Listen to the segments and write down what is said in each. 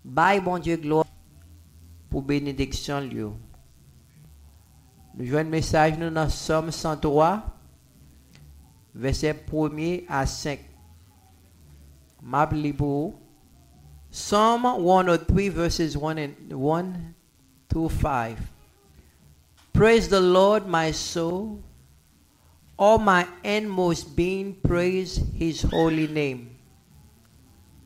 Bye, bon Dieu, gloire pour bénédiction lieu. Nous jouons un message nous dans Somme 103, verset 1er à 5. Map libre. Psalm 103, verses 1 to 5. Praise the Lord, my soul. All my inmost being, praise his holy name.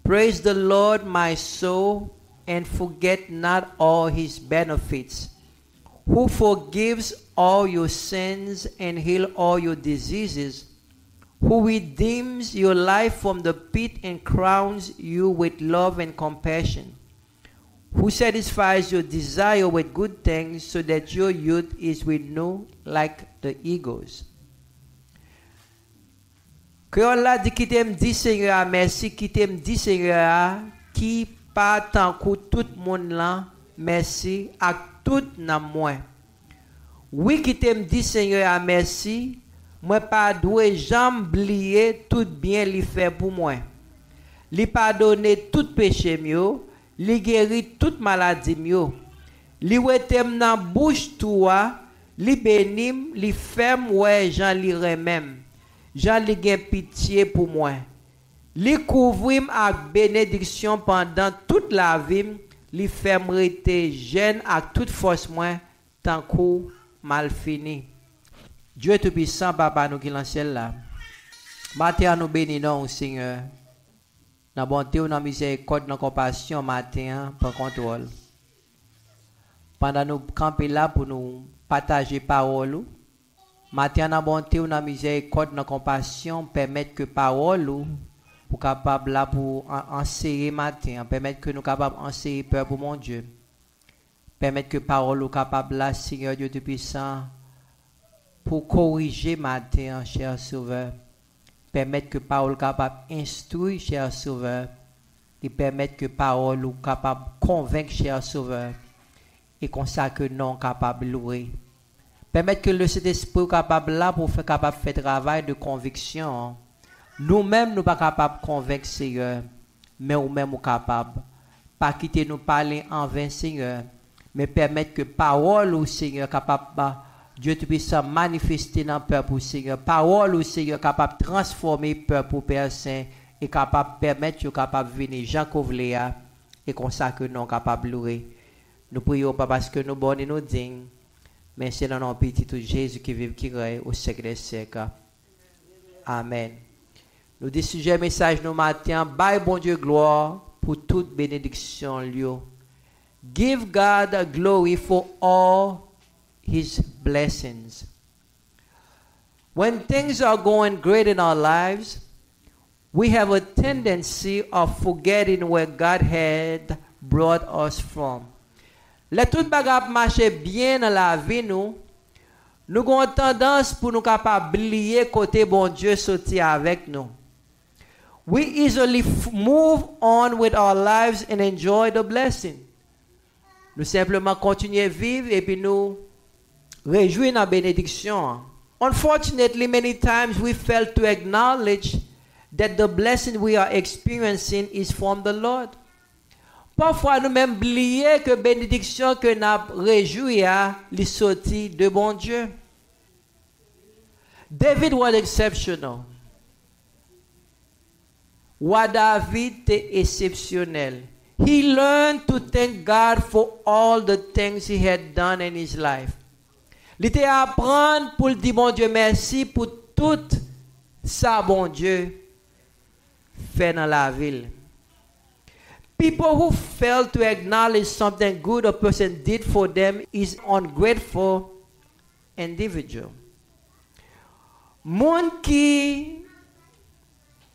Praise the Lord, my soul, and forget not all his benefits, who forgives all your sins and heal all your diseases, who redeems your life from the pit and crowns you with love and compassion, who satisfies your desire with good things so that your youth is renewed like the eagles. Créole là dit qui t'aime dit Seigneur merci, qui t'aime dit Seigneur qui pas tant que tout monde là merci à tout nan moi. Oui qui t'aime dit Seigneur merci, moi pas doué jamais oublier tout bien li fait pour moi. Li pardonner tout péché mio, li guérit toute maladie mio. Li wetem nan bouche toi, li bénim, li ferme ouais Jean li remem. Jean li gen pitié pour moi. Li couvrim avec bénédiction pendant toute la vie, li fait me rester jeune avec toute force moi tant que mal fini. Dieu tout puissant papa nous qui dans ciel là. Matin nous bénissons Seigneur. Dans bonté ou dans miséricorde, dans compassion matin par contrôle. Pendant nous camper là pour nous partager parole. Matin dans bonté ou dans miséricorde, dans compassion, permettre que parole ou pour capable là pour enseigner matin, permettre que nous capable enseigner peur pour mon Dieu. Permettre que parole ou capable là Seigneur Dieu tout puissant pour corriger matin cher sauveur. Permettre que parole capable instruire cher sauveur et permettre que parole ou capable convaincre cher sauveur et comme ça que non capable louer. Permettre que le Saint-Esprit capable là pour faire capable faire travail de conviction. Nous-mêmes nous pas capable convaincre Seigneur, mais nous-mêmes nous capable pas quitter nous parler en vain Seigneur, mais permettre que parole au Seigneur capable Dieu te puisse manifester dans peur pour Seigneur. Parole au Seigneur capable transformer peur pour Père Saint et capable permettre que capable venir Jean Kovléa et comme ça que nous capable louer. Nous prions pas parce que nous bonnes et nous dignes. Mais c'est dans notre petit tout Jésus qui vit, qui règne au siècle des siècles. Amen. Nous disons sujet message nous matin. Bye bon Dieu gloire pour toute bénédiction lieu. Give God glory for all his blessings. When things are going great in our lives, we have a tendency of forgetting where God had brought us from. Les tout bagage marche bien dans la vie nous avons tendance pour nous capable oublier côté bon Dieu sorti avec nous. We easily move on with our lives and enjoy the blessing. Nous simplement continuer vivre et puis nous réjouir dans la bénédiction. Unfortunately, many times we fail to acknowledge that the blessing we are experiencing is from the Lord. Parfois, nous même oublier que bénédiction que nous avons réjoui à les sorties de bon Dieu. David was exceptional. David était exceptionnel. He learned to thank God for all the things he had done in his life. Il était apprendre pour dire bon Dieu merci pour tout ça bon Dieu fait dans la ville. People who fail to acknowledge something good a person did for them is ungrateful individual. Moun qui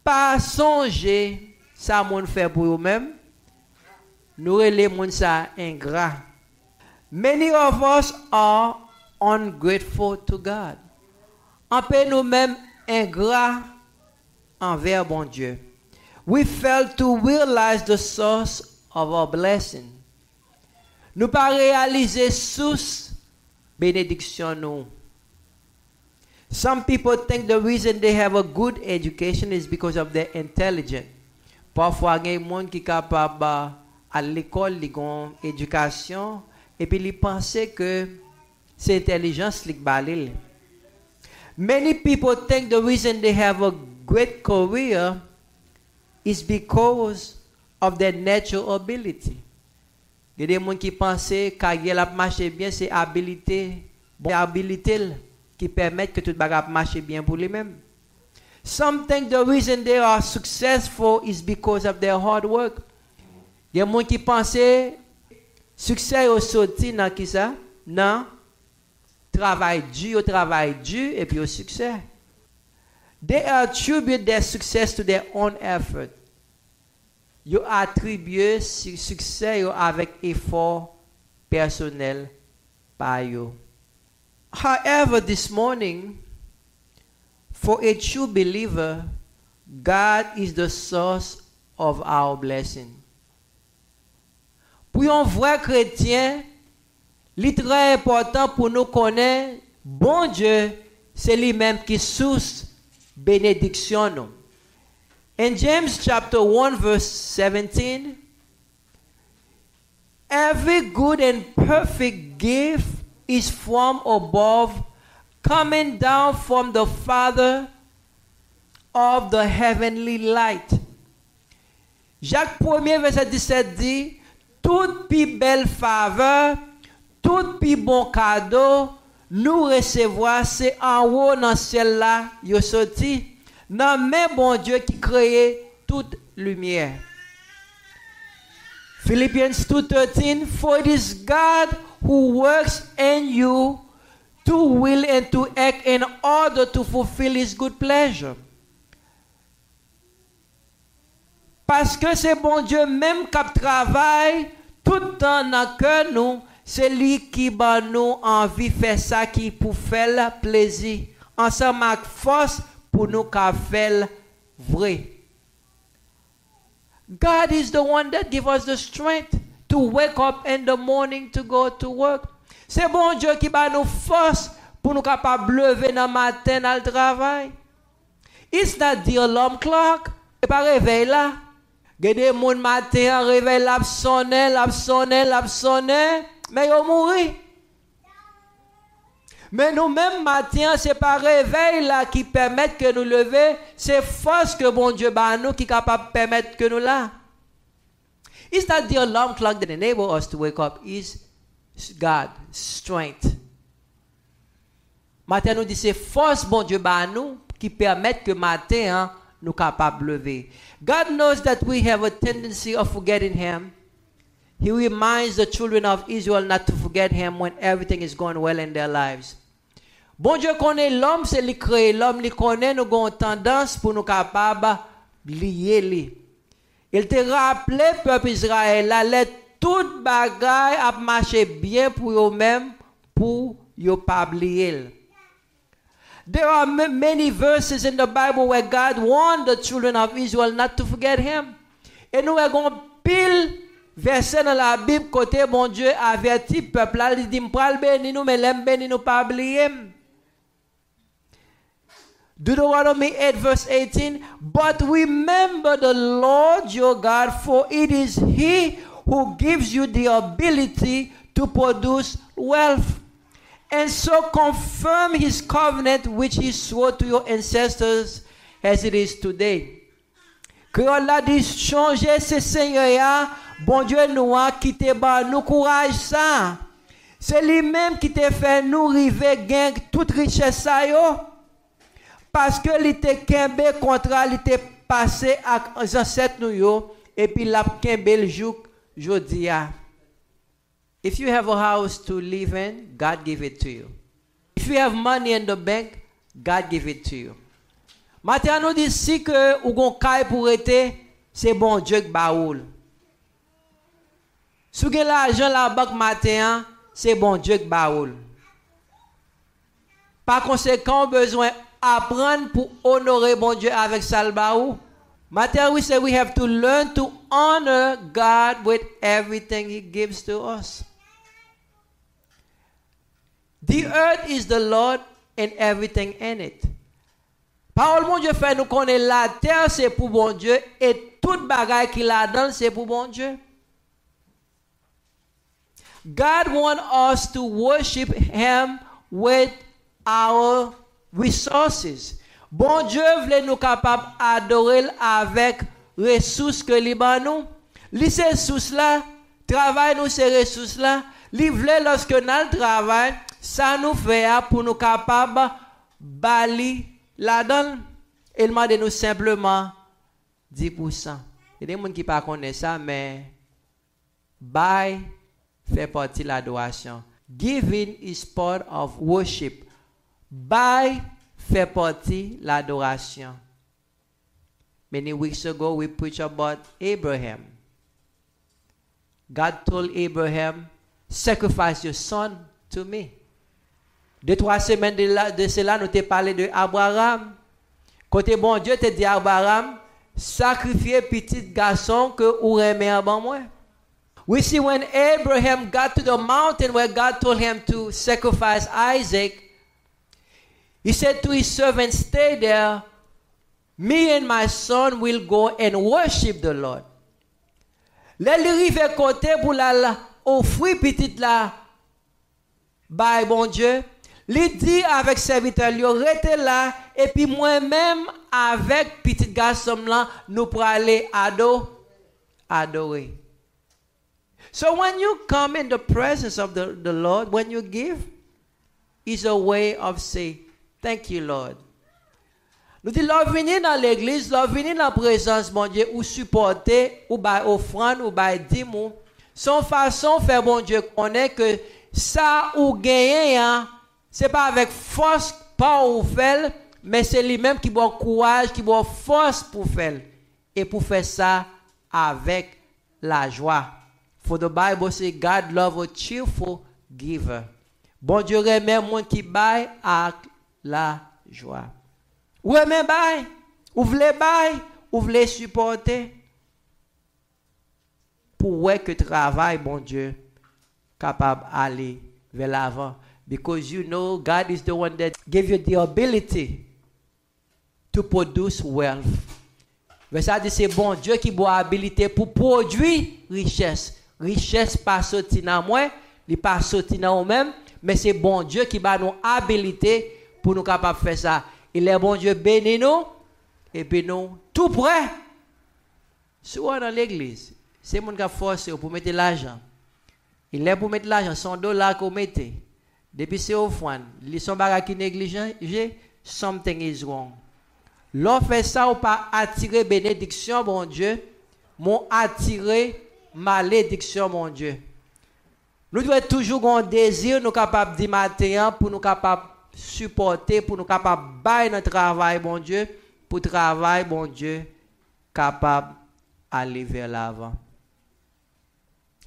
pas songer ça moun fait pour eux-mêmes, nous relè moun ça ingrat. Many of us are ungrateful to God. On peut nous-mêmes ingrats envers bon Dieu. We fail to realize the source of our blessing. Nous pas réaliser source bénédiction nous. Some people think the reason they have a good education is because of their intelligence. Parfois, il y a des gens qui sont capables à l'école, ils ont éducation, et puis ils pensaient que c'est intelligence qui balil. Many people think the reason they have a great career is because of their natural ability. Il y a des gens qui pensent que carrière a marché bien, c'est habilité qui permettent que tout bagage marche bien pour lui-même. Some think the reason they are successful is because of their hard work. Il y a des gens qui pensent que succès est sorti dans qui ça? Non. Travail dur, et puis au succès. They attribute their success to their own effort. Ils attribuent ce succès avec effort personnel par eux. However, this morning, for a true believer, God is the source of our blessing. Pour un vrai chrétien, il est très important pour nous connaître, bon Dieu, c'est lui-même qui source bénédiction. Nous. In James chapter 1 verse 17, every good and perfect gift is from above, coming down from the Father of the heavenly light. Jacques 1er verset 17 dit, toute plus belle faveur, tout plus bon cadeau, nous recevoir, c'est en haut dans le ciel là, yo sorti. Non, mais bon Dieu qui crée toute lumière. Philippians 2:13, for it is God who works in you to will and to act in order to fulfill his good pleasure. Parce que c'est bon Dieu même qui travaille tout le temps dans le cœur nous, c'est lui qui va nous envie faire ça qui pour faire plaisir. Ensemble avec force pour nous faire vrai. God is the one that gives us the strength to wake up in the morning to go to work. C'est bon Dieu qui va nous force pour nous capables lever dans le matin dans le travail. It's not the alarm clock. C'est pas réveil là. Gade moun matin réveil l'a sonné, mais yo mouri. Mais nous-mêmes matin, c'est pas réveil là qui permet que nous lever, c'est force que bon Dieu ba nous qui est capable de permettre que nous là. It's not the alarm clock that enables us to wake up, is God, strength. Matin nous dit c'est force bon Dieu ba nous qui permet que matin nous capable de lever. God knows that we have a tendency of forgetting him. He reminds the children of Israel not to forget him when everything is going well in their lives. Bon Dieu connaît l'homme, c'est lui créé l'homme, il connaît nous avons tendance pour nous capables lier lui. Il te rappelé peuple Israël, la toute bagaille a marché bien pour eux-mêmes pour yo pas oublier. There are many verses in the Bible where God warned the children of Israel not to forget him. Et nous avons pile verset dans la Bible côté bon Dieu avertit peuple là, il dit m'pral béni nous mais l'aime béni nous pas oublier. Deuteronomy 8 verse 18, but remember the Lord your God, for it is he who gives you the ability to produce wealth, and so confirm his covenant which he swore to your ancestors as it is today. Créole a dit changer ce Seigneur, bon Dieu nous a quitté ba nous courage ça. C'est lui-même qui te fait nous river gain toute richesse ça yo. Parce que il était kembe contrat, il était passé à ancêtres nous yo et puis la kembe le jour jodi a. If you have a house to live in, God give it to you. If you have money in the bank, God give it to you. Maintenant nous dit si que ou gon kay pour être, c'est bon Dieu qui baoul. Si vous avez l'argent la banque matin, c'est bon Dieu qui baoul. Par conséquent, besoin apprendre pour honorer bon Dieu avec salbaou. Matin we say we have to learn to honor God with everything he gives to us. The earth is the Lord and everything in it. Parole bon Dieu fait nous connaître la terre c'est pour bon Dieu et toute bagaille qu'il a dans c'est pour bon Dieu. God wants us to worship Him with our resources. Bon Dieu voulait nous capables adorer avec ressources que li ban nous. Li ces ressources là, travail nous ces ressources là, li voulait lorsque nous travail, ça nous fait pour nous capables bali la donne. Il m'a dit nous simplement 10%. Il y a des gens qui ne connaissent pas ça, mais buy fait partie de l'adoration. Giving is part of worship. Buy fait partie de l'adoration. Many weeks ago, we preached about Abraham. God told Abraham, sacrifice your son to me. 2-3 semaines de cela, nous t'ai parlé de Abraham. Côté bon Dieu te dit à Abraham, sacrifier petit garçon que ou remet avant moi. We see when Abraham got to the mountain where God told him to sacrifice Isaac, he said to his servant, stay there. Me and my son will go and worship the Lord. Là, il arrive côté pour la offrir petite la, by bon Dieu. Il dit avec serviteur, il rete là, et puis moi-même, avec petit garçon là, nous pour aller adorer. So when you come in the presence of the Lord, when you give, it's a way of saying, thank you, Lord. Nous disons, l'on venir dans l'église, l'on venir dans la présence, mon Dieu, ou supporter, ou by offrande, ou by dîme, son façon faire, bon Dieu, connaît que ça ou gagner, hein, c'est pas avec force, pas ou faire, mais c'est lui-même qui a courage, qui a force pour faire. Et pour faire ça avec la joie. For the Bible says, God loves a cheerful giver. Bon Dieu remet monde qui baille avec la joie. Ou aimez baille, ou voulez supporter. Pour ouais que travail, bon Dieu, capable d'aller vers l'avant. Because you know God is the one that gave you the ability to produce wealth. Mais ça dit c'est bon Dieu qui a habilité pour produire richesse. Richesse pas sorti dans moi, il pas sorti dans nous-mêmes, mais c'est bon Dieu qui va nous habilité pour nous capable faire ça. Il est bon Dieu béni nous et puis nous tout prêt. Soit dans l'église, c'est mon qui force pour mettre l'argent. Il est pour mettre l'argent, $100 qu'on mettez. Depuis c'est offrande, ils sont qui négligent, something is wrong. L'on fait ça ou pas attirer bénédiction, mon Dieu, m'ont attiré malédiction, mon Dieu. Nous devons toujours avoir un désir, nous capables de matin pour nous capables supporter, pour nous capables bailler notre travail, mon Dieu, pour travail, mon Dieu, capable d'aller vers l'avant.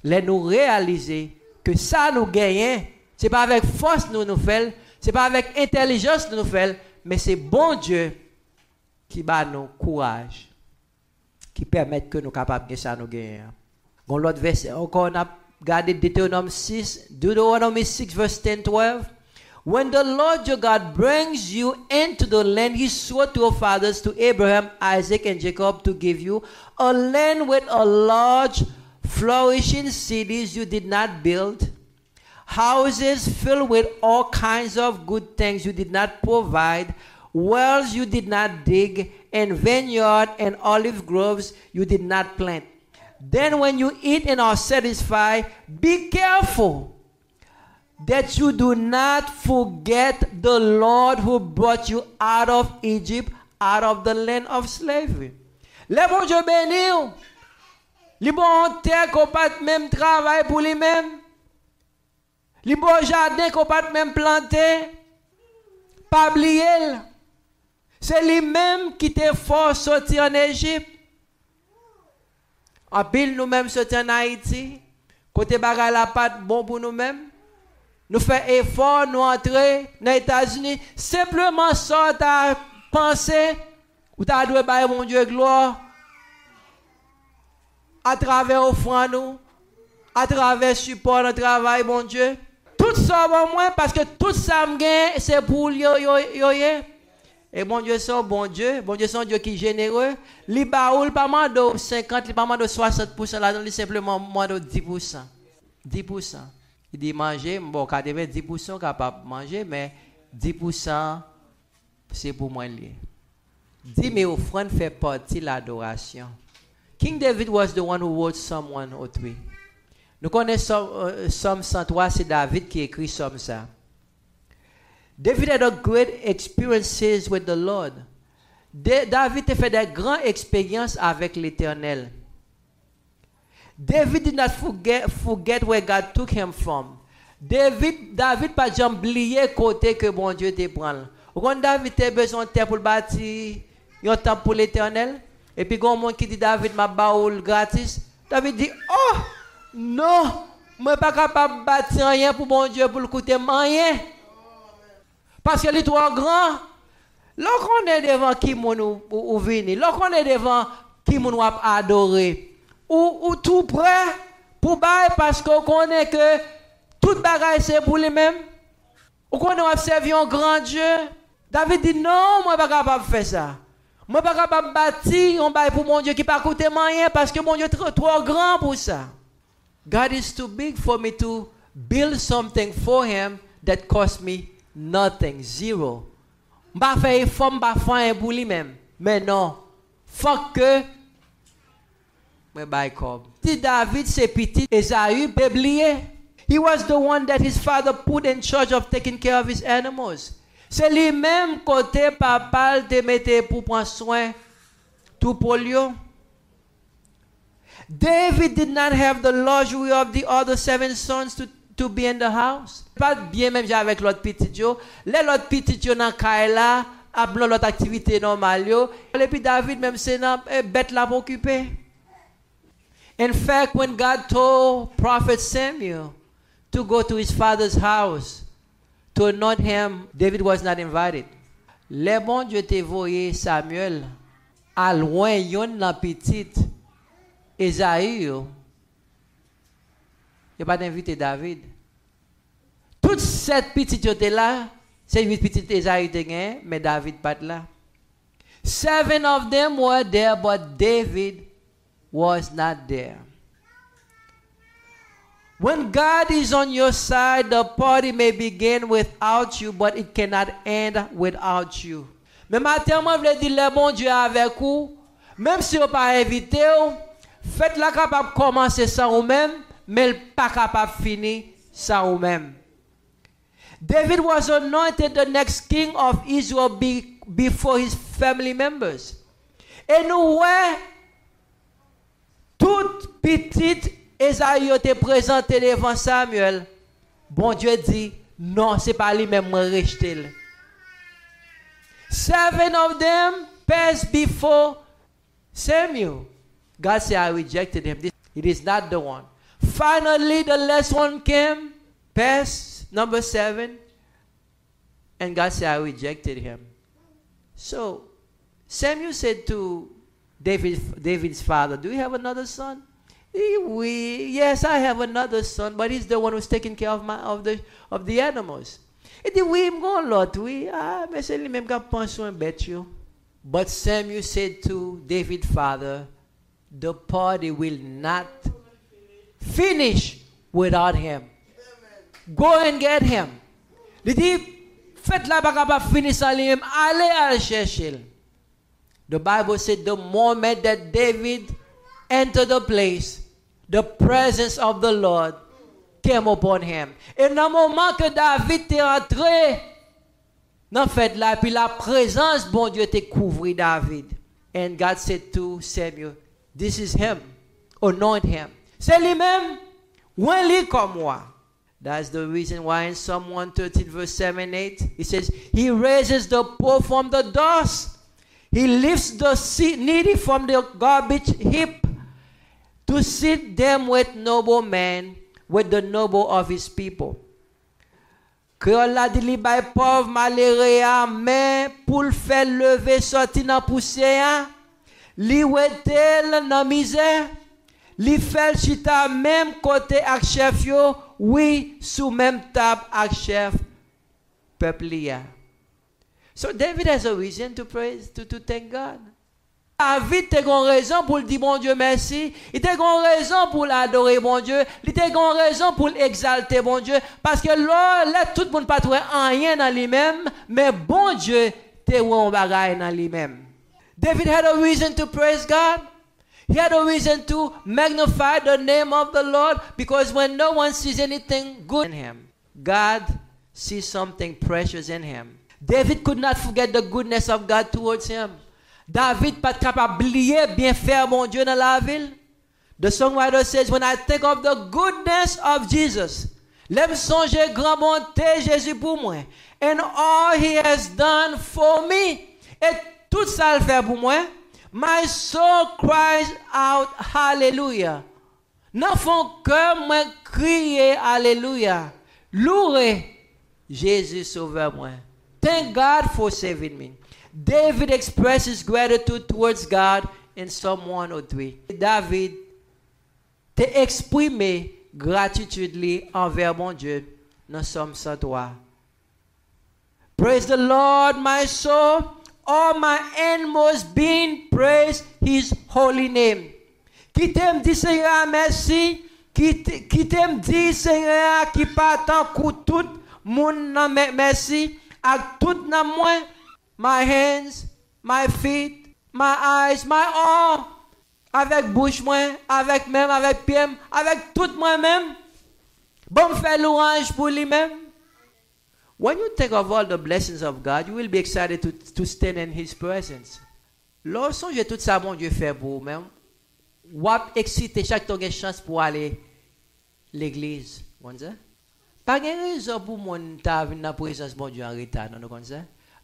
Laissez nous réaliser que ça nous gagne. Ce n'est pas avec force nous faisons, ce n'est pas avec intelligence nous faisons, mais c'est bon Dieu qui bat nous courage, qui permet que nous soyons capables de ça nous gagner. Dans l'autre verset, encore on a regardé Deutéronome 6, verse 10-12. When the Lord your God brings you into the land he swore to your fathers, to Abraham, Isaac, and Jacob to give you, a land with a large, flourishing cities you did not build, houses filled with all kinds of good things you did not provide, wells you did not dig, and vineyard and olive groves you did not plant. Then when you eat and are satisfied, be careful that you do not forget the Lord who brought you out of Egypt, out of the land of slavery. Le bon Dieu béni, le bon terre qu'on pas même travail pour lui-même, le bon jardin qu'on pas même planter, pas oublier. C'est lui-même qui t'a forcé sortir en Égypte. En pile nous-mêmes sortir en Haïti, côté bagay la pâte bon pour nous-mêmes. Nous faisons effort, nous entrer dans les États-Unis, simplement ça t'as pensé, ou t'as dû bailler mon Dieu gloire, à travers offrande nous, à travers support notre travail, mon Dieu. Tout ça pour moi, parce que tout ça me gagne, c'est pour yo. Et bon Dieu, c'est un bon Dieu. Bon Dieu, c'est un Dieu qui est généreux. Li baoul pas moins de 50, li pas moins de 60%, là, li simplement moins de 10%. 10%. Il dit manger, bon, 90% capable de manger, mais 10% c'est pour moi lié. 10 000 offrandes fait partie de l'adoration. King David was the one who wrote Psalm 103. Nous connaissons Psalm 103, c'est David qui écrit Psalm ça. David had a great experiences with the Lord. David a fait des grandes expériences avec l'Éternel. David did not forget where God took him from. David pas jamais oublié côté que bon Dieu te prend. Quand David a besoin de terre pour bâtir un temple pour l'Éternel, et puis quand monde qui dit David m'a baoul gratis, David dit oh non, moi pas capable de bâtir rien pour bon Dieu pour le coûter rien. Parce que les trois grands, lorsqu'on est devant qui ou venir, lorsqu'on est devant qui nous a adoré, ou tout prêt pour bailler parce qu'on connaît que toute bagaille c'est pour lui-même, ou qu'on a servi un grand Dieu. David dit non, moi pas capable de faire ça. Moi pas capable de bâtir un bail pour mon Dieu qui pas coûter rien parce que mon Dieu est trop grand pour ça. God is too big for me to build something for him that cost me nothing, zero. M'a fait effort, m'a fait un pour lui-même. Mais non, faut que me bail comme. Si David c'est petit, Esaü oublié. He was the one that his father put in charge of taking care of his animals. C'est lui-même côté papa te mettait pour prendre soin tout pour lui. David did not have the luxury of the other 7 sons to be in the house. Pas bien même avec l'autre petit Joe. L'autre petit Joe dans Kaila, a l'autre activité normale yo. Et puis David même c'est dans bête la occupé. In fact, when God told prophet Samuel to go to his father's house to anoint him, David was not invited. Le bon Dieu te voyé Samuel à loin yon la petite Esaü, il pas d'invité David. Toutes cette petite étaient là, c'est 8 petites Esaü te gain, mais David pas là. 7 of them were there, but David was not there. When God is on your side, the party may begin without you, but it cannot end without you. Mais maintenant, je veux dire, le bon Dieu avec vous, même si vous n'êtes pas invité, faites-la capable de commencer sans vous-même, mais pas capable de finir sans vous-même. David was anointed the next king of Israel before his family members. Et nous, ouais, toute petite Esaü était présenté devant Samuel. Bon Dieu dit, non, ce n'est pas lui-même qui rejeté. 7 of them passed before Samuel. God said, I rejected him. It is not the one. Finally, the last one came, passed, number 7. And God said, I rejected him. So, Samuel said to David's father, do you have another son? Yes, I have another son, but he's the one who's taking care of the animals. Il dit, oui, je vais l'autre, oui. Ah, mais c'est lui-même qui pense sur un bête. But Samuel said to David's father, the party will not finish without him. Go and get him. Il dit, faites-la pas finir sans lui-même, allez le chercher. The Bible said the moment that David entered the place, the presence of the Lord came upon him. Et dans le moment que David est entré, dans fait là, puis la présence, bon Dieu, te couvrit David. And God said to Samuel, this is him, anoint him. C'est lui-même, ouin lui comme moi. That's the reason why in Psalm 113 verse 7 and 8, it says, he raises the poor from the dust. He lifts the needy from the garbage heap to sit them with noble men, with the noble of his people. Créole la dit li bay pauvre malheureux mais pour le faire lever sorti dans poussière, li wetel dans misère, li fait chita même côté ak chef yo, oui sous même table ak chef peuple ya. So David has a reason to praise, to thank God. David a une raison pour dire bon Dieu merci. Il a une raison pour l'adorer bon Dieu. Il a une raison pour l'exalter bon Dieu. Parce que là, tout le monde pas trouvé rien dans lui-même, mais bon Dieu te un bagage dans lui-même. David had a reason to praise God. He had a reason to magnify the name of the Lord, because when no one sees anything good in him, God sees something precious in him. David could not forget the goodness of God towards him. David pas capable d'oublier bien faire mon Dieu dans la ville. The songwriter says, when I think of the goodness of Jesus, l'aime songer grand bonté Jésus pour moi, and all he has done for me, et tout ça le fait pour moi, my soul cries out hallelujah. Dans mon cœur moi crier hallelujah. Louer Jésus sauveur moi. Thank God for saving me. David expresses gratitude towards God in Psalm 103. David te exprimé gratitude envers mon Dieu dans Psalm 103. Praise the Lord, my soul. All my inmost being, praise his holy name. Qui t'aime dit Seigneur merci. Qui t'aime dit Seigneur qui partant coup tout moun nan merci. Ak tout nan moi. My hands, my feet, my eyes, my all. Avec bouche moi, avec même, avec pied, avec tout moi-même. Bon fait louange pour lui-même. When you think of all the blessings of God, you will be excited to stand in His presence. Lorsque j'ai tout ça, mon Dieu fait pour vous-même, ou excité chaque temps une chance pour aller l'église. Pas de raison pour moi de venir dans la présence de mon Dieu en retard.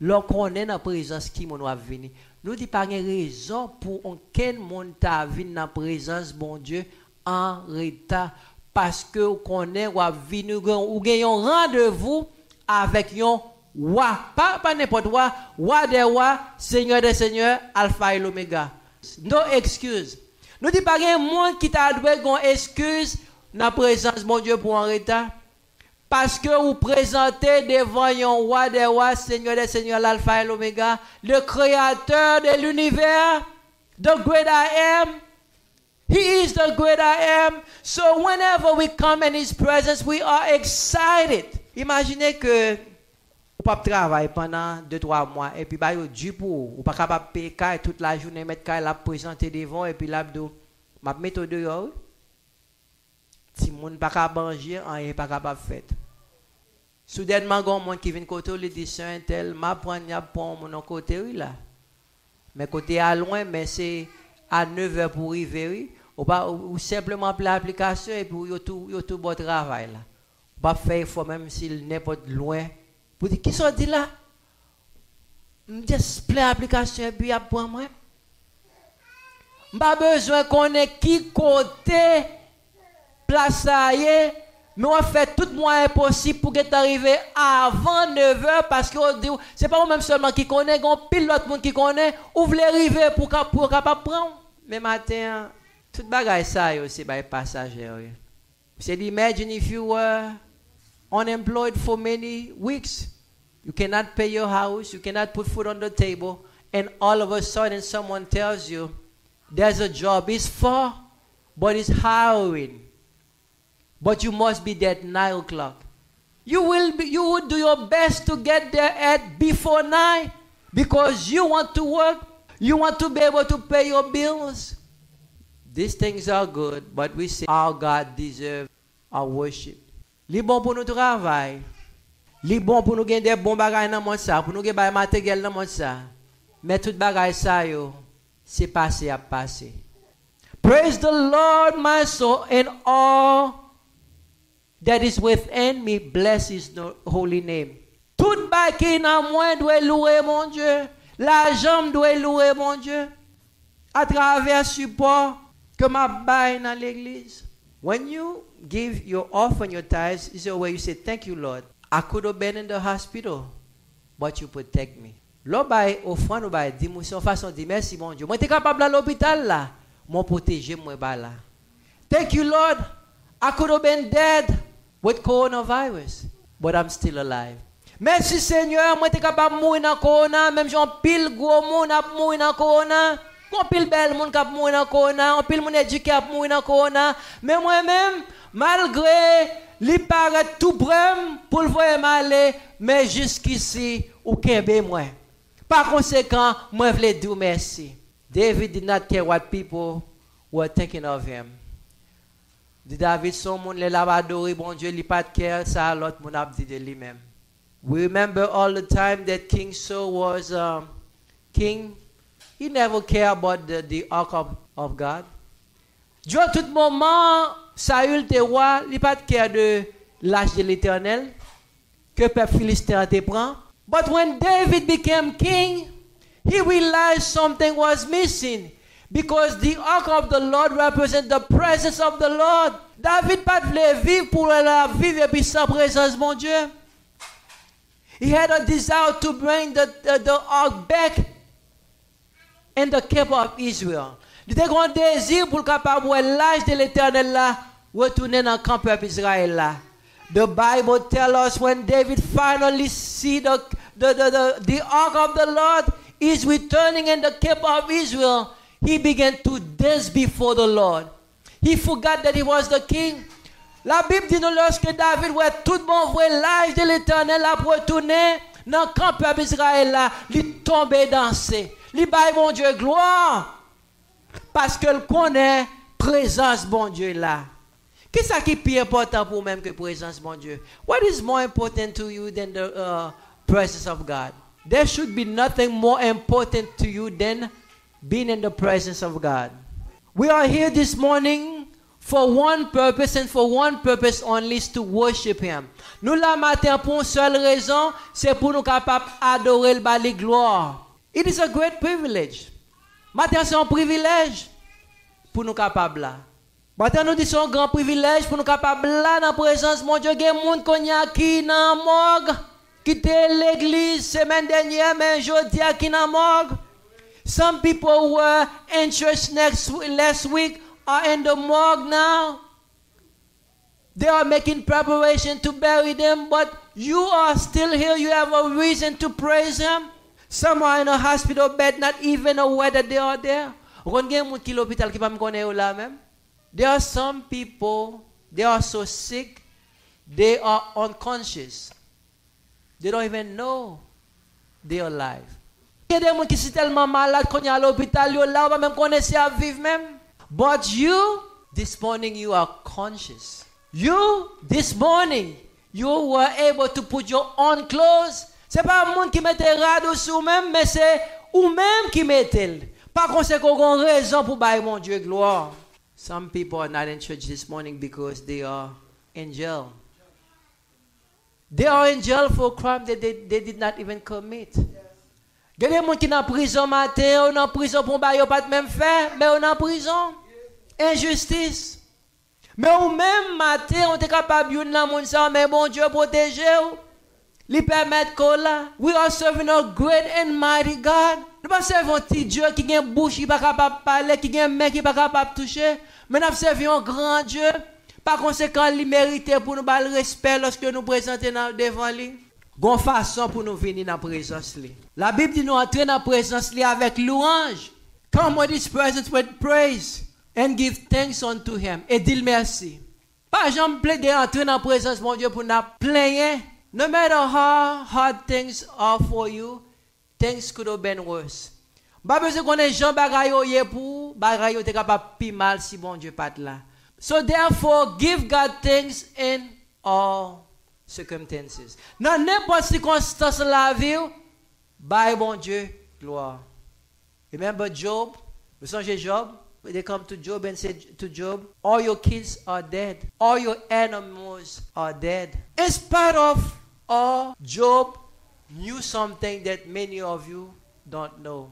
Lorsqu'on est dans la présence qui nous a venu, nous disons pas de raison pour aucun monde ta venir dans la présence de mon Dieu en retard. Parce que vous connaissez ou gagnez un rendez-vous avec un roi. Pas n'importe quoi. Roi des rois, Seigneur des seigneurs, Alpha et l'Oméga. No excuse. Nous disons pas de monde qui t'a doué une excuse dans la présence de mon Dieu pour en retard. Parce que vous présentez devant un roi des rois, Seigneur des seigneurs, l'Alpha et l'Oméga, le créateur de l'univers, the great I am. He is the great I am. So whenever we come in His presence, we are excited. Imaginez que vous pas travailler pendant 2-3 mois et puis bah du pour ou pas capable payer toute la journée mettre la présenter devant et puis l'abdo m'a mettre dehors. Si moun pas capable manger, rien pas capable faire. Soudainement gon monde qui vient côté le dit un tel m'a prendre y a pont mon côté oui là. Mais côté à loin mais c'est à 9h pour arriver ou simplement appeler l'application et puis yo tout bon travail là. Pas faire effort même s'il n'est pas loin. Pour dire qui sont dit là? Just play l'application et puis après moi. Pas besoin qu'on ait qui côté place ça y est, mais on fait tout moyen possible pour que arriver avant 9h parce que c'est pas vous-même seulement qui connaît, on pile l'autre monde qui connaît, ou voulez arriver pour capable prendre. Mais matin, tout bagage ça c'est by passager. C'est imagine if you were unemployed for many weeks, you cannot pay your house, you cannot put food on the table, and all of a sudden someone tells you there's a job, it's far, but it's hiring. But you must be there at 9 o'clock. You would do your best to get there at before 9 because you want to work. You want to be able to pay your bills. These things are good, but we say our God deserves our worship. Li bon pour nous travail. Li bon pour nous gagner des bons bagages dans monde ça, pour nous gagner des matériel dans monde ça. Mais tout bagage ça yo, c'est passé à passer. Praise the Lord, my soul, and all that is within me, bless His holy name. Tout bagage qui dans moi doit louer mon Dieu. La jambe doit louer mon Dieu. À travers support que ma baille dans l'église. When you give your offering, your tithes, is a way you say, thank you, Lord. I could have been in the hospital, but you protect me. L'on baille offrande, on baille dimension façon de merci mon Dieu. Moi t'es capable à l'hôpital là, mon protéger moi ba là. Thank you, Lord. I could have been dead with coronavirus, but I'm still alive. Merci Seigneur, moi t'es capable de mourir dans corona, même j'en pile gros monde a mourir dans corona. On pile belle moun k'ap mourir dans corona, on pile moun éduqué ap mourir dans corona, mais moi-même malgré li paraît tout prêt pour le voir m'aller, mais jusqu'ici ou kembe moi. Par conséquent, moi vle dire merci. David did not care what people were thinking of him. David son moun le lavadori bon Dieu li pas de care ça l'autre moun ap dit de lui-même. We remember all the time that King Saul was king. He never cared about the ark of God. Durant tout moment, Saül te roi, il pas de care de l'âge de l'Éternel que peuple philistin te prend. But when David became king, he realized something was missing because the ark of the Lord represents the presence of the Lord. David pas voulait vivre pour la vivre et puis sans présence mon Dieu. He had a desire to bring the ark back in the camp of Israel. Il avait un désir pour capable l'âge de l'Éternel là retourner dans le camp peuple Israël là. The Bible tells us when David finally see the ark of the Lord is returning in the camp of Israel, he began to dance before the Lord. He forgot that he was the king. La Bible dit nous lorsque David voit tout bon vrai l'âge de l'Éternel a retourné dans le camp peuple Israël là, il tombé danser. Il baille mon Dieu gloire parce qu'il connaît présence bon Dieu là. Qu'est-ce qui est plus important pour même que présence bon Dieu? What is more important to you than the presence of God? There should be nothing more important to you than being in the presence of God. We are here this morning for one purpose and for one purpose only is to worship Him. Nous la matin pour une seule raison, c'est pour nous capables d'adorer le bali gloire. It is a great privilege. Matin c'est un privilège pour nous capables là. Matin nous disons un grand privilège pour nous capables là dans la présence mon Dieu. Il y a des gens qui sont dans la morgue, qui étaient l'église semaine dernière, mais aujourd'hui qui sont dans la morgue. Some people were in church last week are in the morgue now. They are making preparation to bury them, but you are still here. You have a reason to praise Him. Some are in a hospital bed, not even aware that they are there. There are some people, they are so sick, they are unconscious. They don't even know they are alive. Il y a des gens qui sont tellement malades qu'on est à l'hôpital, ils sont là, même connaissent à vivre même. But you, this morning, you are conscious. You, this morning, you were able to put your own clothes. Ce n'est pas le monde qui mette radeau sur vous-même, mais c'est vous-même qui mettez. Par conséquent, on a raison pour bailler mon Dieu gloire. Some people are not in church this morning because they are in jail. They are in jail for a crime that they did not even commit. Il y a des gens qui sont en prison matin, on est en prison pour ne pas même faire, mais on est en prison. Injustice. Mais ou même matin, on est capable de dire, mais bon Dieu protège vous. Lui permettre que là, we are serving a great and mighty God. Nous ne servons pas un petit Dieu qui a une bouche qui n'est pas capable de parler, qui a une main qui n'est pas capable de toucher. Mais nous servons un grand Dieu. Par conséquent, il mérite pour nous le respect lorsque nous présentons devant lui. Gon façon pour nous venir dans la présence li. La Bible dit nous entrer dans la présence li avec louange. Come with His presence with praise and give thanks unto Him. Et dis merci. Pas jamais plaider entrer dans la présence mon Dieu pour nous plaindre. No matter how hard things are for you, things could have been worse. Pas besoin qu'on ait Jean bagayo yé pour bagayo te capable pi mal si bon Dieu pas là. So therefore give God thanks in all circumstances. Dans n'importe circonstance de la vie, bye bon Dieu, gloire. Remember Job? Vous songez Job? They come to Job and said to Job, all your kids are dead. All your animals are dead. In spite of all, Job knew something that many of you don't know.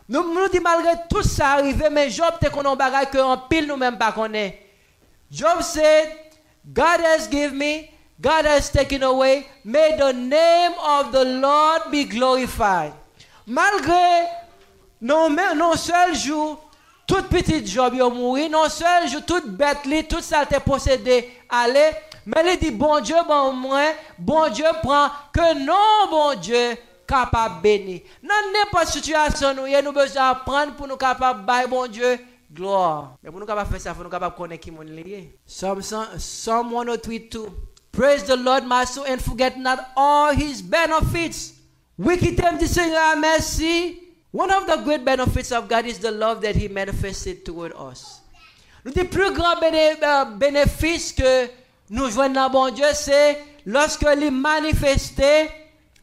Nous dit malgré tout ça arrivé, mais Job te connaît un bagage que en pile nous même pas connaît. Job said, God has given me, God has taken away. May the name of the Lord be glorified. Malgré non seul jour, tout petit Job a mouru, non seul jour, toute bête, tout ça te possédé, allez, mais il dit, bon Dieu, bon moi, bon Dieu prend, que non, bon Dieu, capable bénir. Dans n'importe situation, nous avons besoin d'apprendre pour nous capables de bon Dieu gloire. Mais pour nous capables de faire ça, il faut nous capables de connaître qui est lié. Psalm 103:2. Praise the Lord, my soul, and forget not all his benefits. Wicked dit Seigneur merci. One of the great benefits of God is the love that he manifested toward us. Le plus grand bénéfice que nous jouons dans bon Dieu, c'est lorsque il manifestait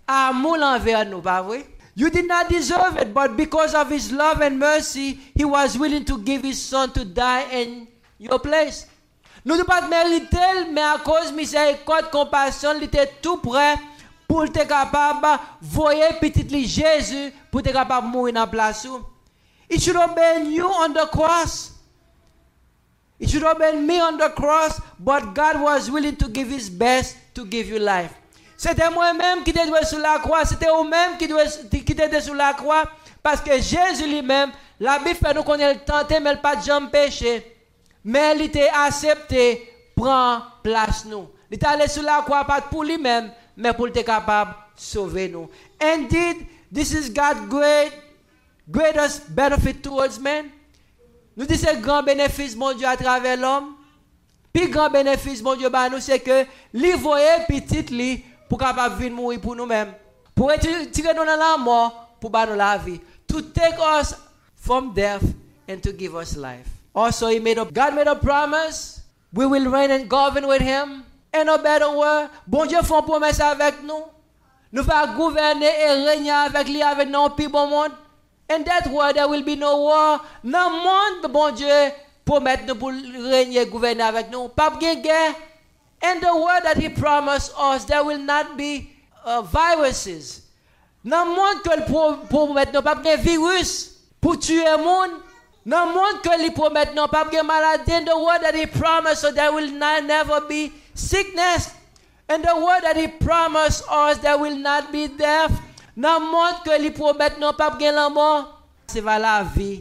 amour envers nous, pas vrai? You did not deserve it, but because of his love and mercy, he was willing to give his son to die in your place. Nous ne pas mériter, mais à cause de miséricorde, compassion, il était tout prêt pour être capable de voyer petit Jésus pour être capable de mourir dans la place. It should have been you on the cross. It should have been me on the cross, but God was willing to give his best to give you life. C'était moi-même qui était sur la croix, c'était vous-même qui était sur la croix, parce que Jésus lui-même, la Bible fait nous connaître le tenté, mais il n'a pas jamais péché. Mais il était accepté, prend place nous. Il est allé sur la croix, pas pour lui-même, mais pour être capable de sauver nous. Indeed, this is God's greatest benefit towards men. Nous disons que grand bénéfice, mon Dieu, à travers l'homme. Puis grand bénéfice, mon Dieu, bah nous, c'est que lui voyait petit lui pour capable venir mourir pour nous-mêmes. Pour tirer nous dans la mort, pour bah nous la vie. To take us from death and to give us life. Also, God made a promise. We will reign and govern with him. And a better word. Bon Dieu fait une promesse avec nous. Nous allons gouverner et régner avec lui, avec nous, puis bon monde. And that word, there will be no war. Non monde, bon Dieu, promet nous pour régner et gouverner avec nous. Pas de guerre. And the word that he promised us, there will not be viruses. Non monde que le promet nous, pas de virus pour tuer le monde. Non monde que le promet nous, pas de maladie. And the word that he promised, so there will never be sickness. And the word that he promised us, there will not be death. Non monde que li promet non pas gen la mort. C'est va la vie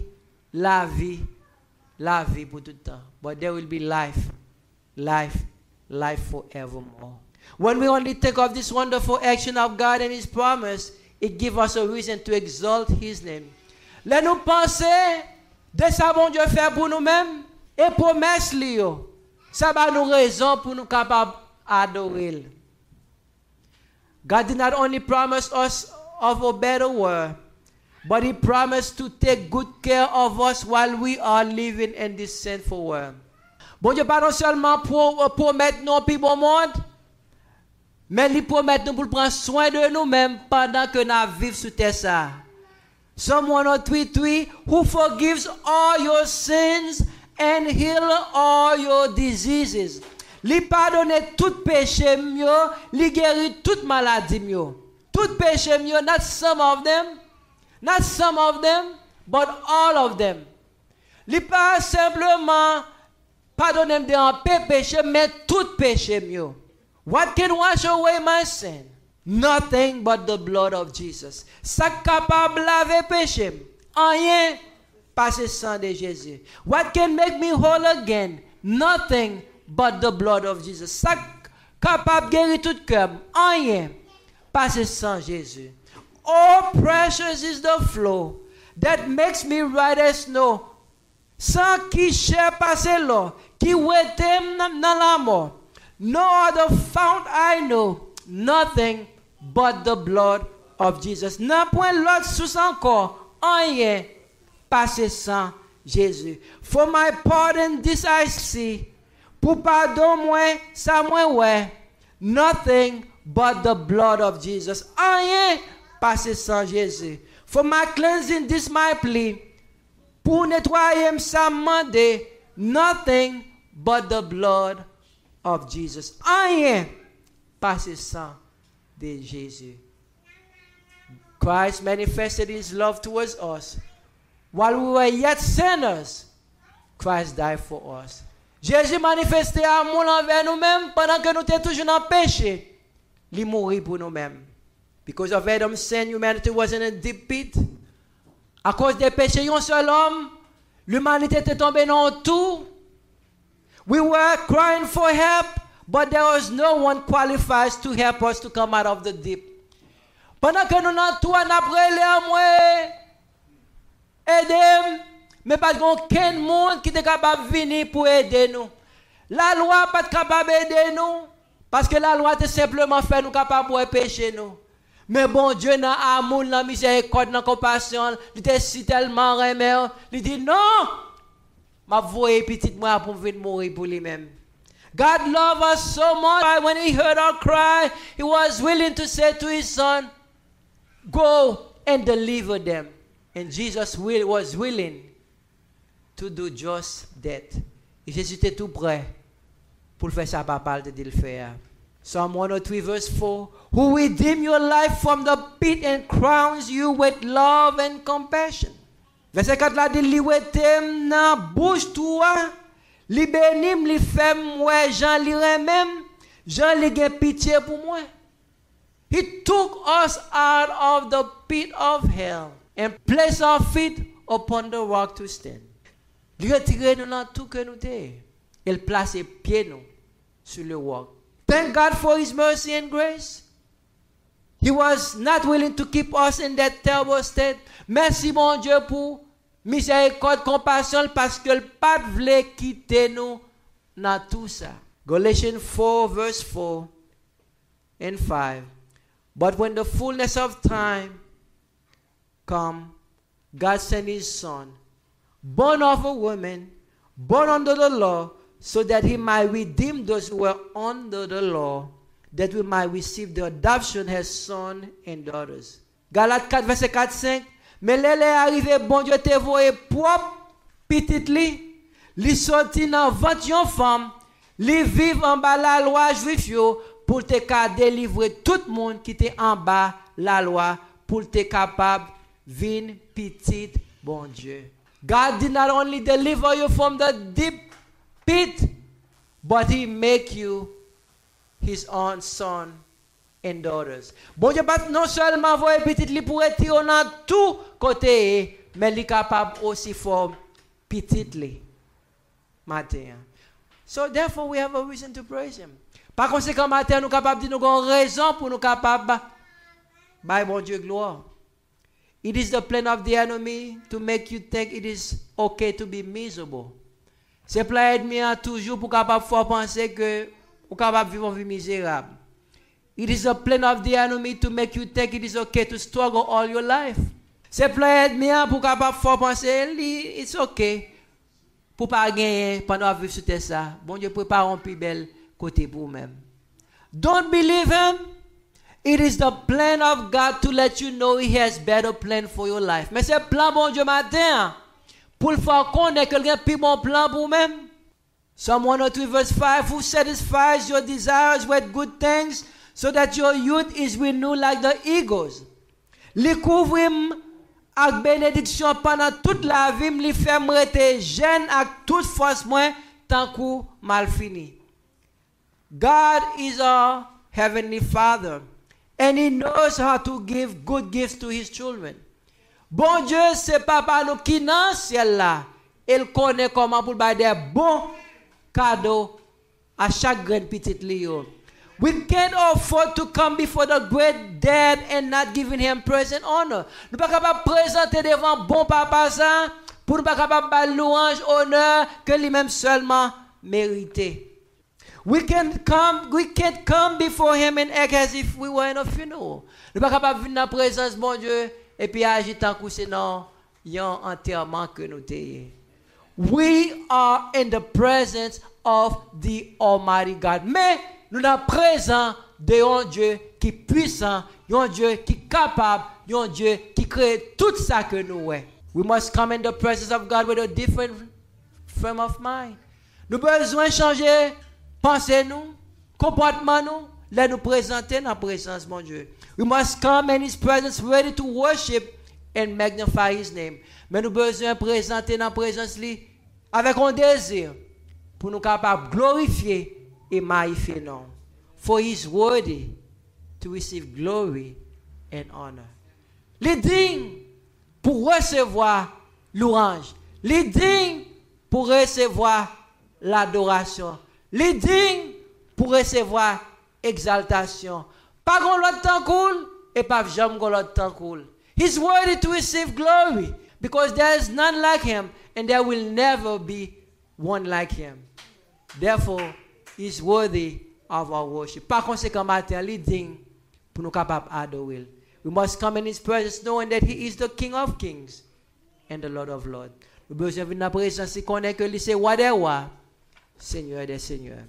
pour tout le temps. But there will be life forevermore. When we only think of this wonderful action of God and his promise, it gives us a reason to exalt his name. Là nous penser de ça bon Dieu fait pour nous-mêmes et promesse li yo. Ça va nous raison pour nous capables adorer. God did not only promise us of a better world, but he promised to take good care of us while we are living in this sinful world. Bon Dieu pas non seulement promettre nous puis bon monde, mais il promet nous pour prendre soin de nous-mêmes pendant que nous vivons sur terre ça. Psalm 103:3, who forgives all your sins and heal all your diseases. Li pardonne tout péché mieux, li guérit toute maladie mieux. Tout péché mieux, not some of them, but all of them. Li pas simplement pardonne de péché, mais tout péché mieux. What can wash away my sin? Nothing but the blood of Jesus. Ça capable laver péché. Rien pas le sang de Jésus. What can make me whole again? Nothing but the blood of Jesus. Ça capable guérir tout cœur. Rien pas le sang Jésus. Oh, precious is the flow that makes me white as snow. Sang qui cher passer l'eau, qui ouettem dans la mort. No other fount I know. Nothing but the blood of Jesus. N'a point l'autre sous encore. Rien pas le sang Jésus. For my pardon this I see. Pour pardon moi, ça moi ouais. Nothing but the blood of Jesus. Rien pas le sang Jésus. For my cleansing this my plea. Pour nettoyer ça mande. Nothing but the blood of Jesus. Rien pas le sang de Jésus. Christ manifested his love towards us. While we were yet sinners, Christ died for us. Jésus manifestait amour envers nous-mêmes pendant que nous étions toujours dans le péché. Il mourit pour nous-mêmes. Because of Adam's sin, humanity was in a deep pit. À cause des péchés d'un seul homme, l'humanité était tombée dans tout. We were crying for help, but there was no one qualified to help us to come out of the deep. Pendant que nous n'avons tout après les moi, aidez, mais pas aucun monde qui est capable de venir pour aider nous. La loi n'est pas capable d'aider nous, parce que la loi est simplement fait nous capables de pécher nous. Mais bon Dieu, dans l'amour, dans la miséricorde, dans la compassion, il était si tellement aimé, il dit non, ma voix est petite moi pour venir mourir pour lui-même. God loved us so much. When he heard our cry, he was willing to say to his son, go and deliver them. And Jesus was willing to do just that. Et Jésus était tout prêt pour faire ça, papa, de le faire. Psalm 103 verse 4, who redeem your life from the pit and crowns you with love and compassion. Verset 4 là dit, li wetem nan bouche toi, li benim, li fem moi, Jean li remem, Jean li gen pitié pour moi. He took us out of the pit of hell and placed our feet upon the rock to stand. Li retire nous dans tout que nous t'es. Il place pieds nous sur le roc. Thank God for his mercy and grace. He was not willing to keep us in that terrible state. Merci mon Dieu pour miséricorde, compassion, parce que le pas voulait quitter nous dans tout ça. Galatians 4 verse 4 and 5. But when the fullness of time come, God sent his son, born of a woman, born under the law, so that he might redeem those who were under the law, that we might receive the adoption as sons and daughters. Galates 4, verset 4-5. Mais l'elle est arrivé, bon Dieu te voye propre, petite li sorti dans ventre yon femme, li vive en bas la loi juif yo, pour te ka délivrer tout le monde qui était en bas la loi, pour te capable vin petite, bon Dieu. God did not only deliver you from the deep pit, but he make you his own son and daughters. Bon Dieu pas non seulement voyer petite li pour retirer dans tout côté, mais li capable aussi for petite li matin. So therefore we have a reason to praise him. Par conséquent matin nous capable de nous avons raison pour nous capable by bon Dieu gloire. It is the plan of the enemy to make you think it is okay to be miserable. C'est plan ennemi toujours pour capable faire penser que vous capable vivre une vie misérable. It is the plan of the enemy to make you think it is okay to struggle all your life. C'est plan ennemi pour capable faire penser it's okay pour pas gagner pendant vivre sur terre ça. Bon Dieu prépare un plus bel côté pour vous-même. Don't believe him. It is the plan of God to let you know he has better plan for your life. Mais c'est plan bon Dieu matin pour le faire connaître que il y a un plus bon plan pour vous-même. Psalm 103 verse 5, who satisfies your desires with good things so that your youth is renewed like the eagles. Li couvrim ak bénédiction pendant toute la vie, li fait m'rete jeune ak toute force moins tant kou mal fini. God is our heavenly Father and he knows how to give good gifts to his children. Bon Dieu, c'est papa nous qui dans ciel là. Il connaît comment pour bailler des bons cadeaux à chaque grande petite lion. We can't afford to come before the great dad and not giving him praise and honor. Nous pas capable présenter devant bon papa ça pour nous pas capable de louange, honneur que lui-même seulement mérité. We can't come before him and act as if we were in a funeral. Nous pas capable venir dans la présence bon Dieu et puis agir tant que c'est non yon enterrement que nous t'ayons. We are in the presence of the Almighty God. Mais nous sommes présents de un Dieu qui est puissant, un Dieu qui est capable, un Dieu qui crée tout ça que nous sommes. We must come in the presence of God with a different frame of mind. Nous avons besoin de changer pensée nous, comportement nous, là nous présenter dans la présence de mon Dieu. We must come in his presence ready to worship and magnify his name. Mais nous avons besoin de présenter dans la présence lui avec un désir pour nous capables de glorifier et magnifier nom. For he is worthy to receive glory and honor. Les dignes pour recevoir l'orange. Les dignes pour recevoir l'adoration. Les dignes pour recevoir exaltation. Pas qu'on l'autre temps cool et pas jamais l'autre temps cool. He's worthy to receive glory because there is none like him and there will never be one like him. Therefore, he's worthy of our worship. Par conséquent, matin, il est digne pour nous capables d'adorer. We must come in his presence knowing that he is the King of kings and the Lord of lords. Nous besoin venir dans la présence et connaître que lui c'est roi des rois, Seigneur des seigneurs.